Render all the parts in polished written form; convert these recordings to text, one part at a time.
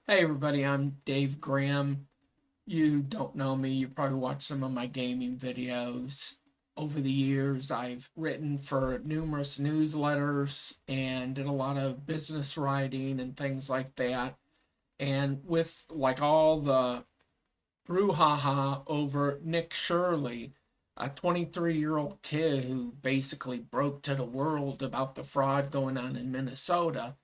Hey everybody, I'm Dave Graham. You don't know me, you probably watched some of my gaming videos. Over the years, I've written for numerous newsletters and did a lot of business writing and things like that. And with like all the brouhaha over Nick Shirley, a 23-year-old kid who basically broke to the world about the fraud going on in Minnesota,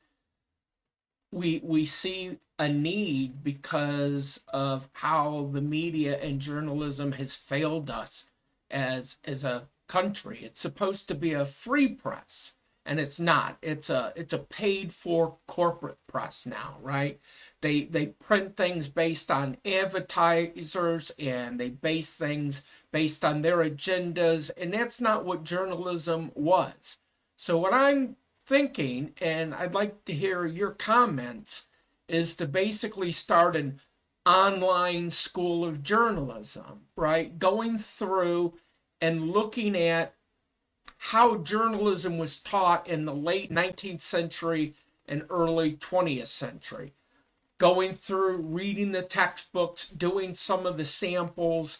we see a need because of how the media and journalism has failed us as a country. It's supposed to be a free press, and it's not. It's a paid for corporate press now, right? They print things based on advertisers, and they base things based on their agendas, and that's not what journalism was. So what I'm thinking, and I'd like to hear your comments, is to basically start an online school of journalism, right? Going through and looking at how journalism was taught in the late 19th century and early 20th century. Going through, reading the textbooks, doing some of the samples.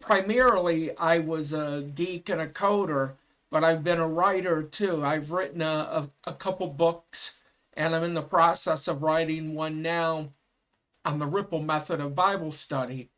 Primarily, I was a geek and a coder, but I've been a writer too. I've written a couple books, and I'm in the process of writing one now on the Ripple method of Bible study.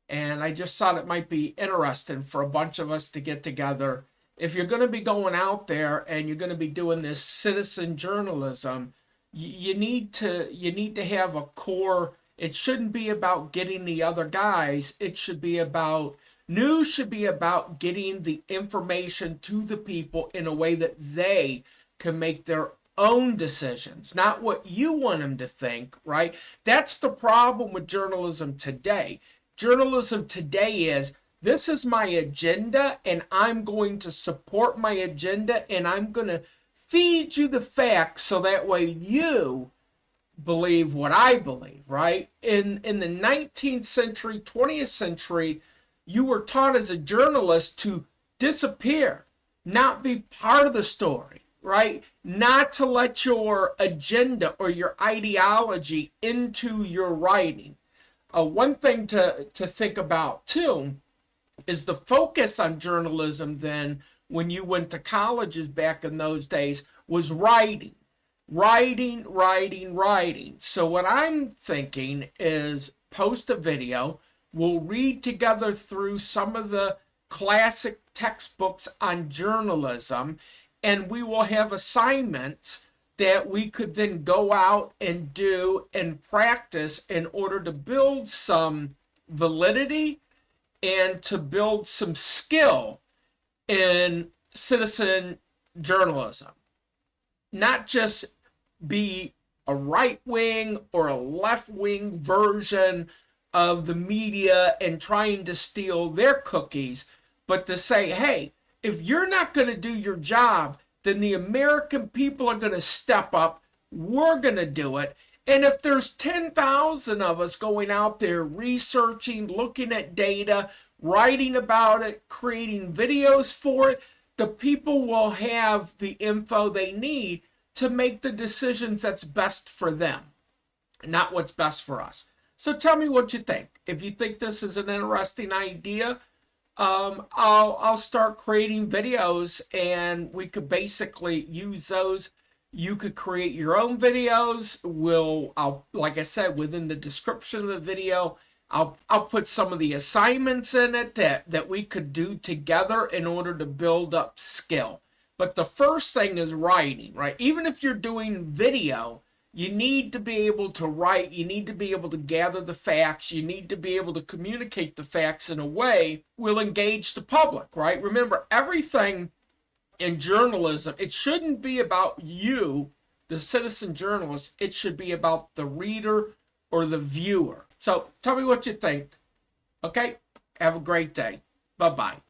And I just thought it might be interesting for a bunch of us to get together. If you're going to be going out there and you're going to be doing this citizen journalism, you need to have a core. It shouldn't be about getting the other guys. It should be about news should be about getting the information to the people in a way that they can make their own decisions, not what you want them to think, right? That's the problem with journalism today. Journalism today is this is my agenda, and I'm going to support my agenda, and I'm going to feed you the facts so that way you believe what I believe, right? In the 19th century, 20th century, you were taught as a journalist to disappear, not be part of the story, right? Not to let your agenda or your ideology into your writing. One thing to think about too is the focus on journalism then when you went to colleges back in those days was writing. Writing. So what I'm thinking is post a video. We'll read together through some of the classic textbooks on journalism, and we will have assignments that we could then go out and do and practice in order to build some validity and to build some skill in citizen journalism. Not just be a right wing or a left wing version of the media and trying to steal their cookies, but to say, hey, if you're not going to do your job, then the American people are going to step up. We're going to do it. And if there's 10,000 of us going out there researching, looking at data, writing about it, creating videos for it, the people will have the info they need to make the decisions that's best for them, not what's best for us. So tell me what you think. If you think this is an interesting idea, I'll start creating videos, and we could basically use those. You could create your own videos. I'll like I said, within the description of the video, I'll put some of the assignments in it that we could do together in order to build up skill. But the first thing is writing, right? Even if you're doing video, you need to be able to write. You need to be able to gather the facts. You need to be able to communicate the facts in a way will engage the public, right? Remember, everything in journalism, it shouldn't be about you, the citizen journalist. It should be about the reader or the viewer. So tell me what you think. Okay? Have a great day. Bye-bye.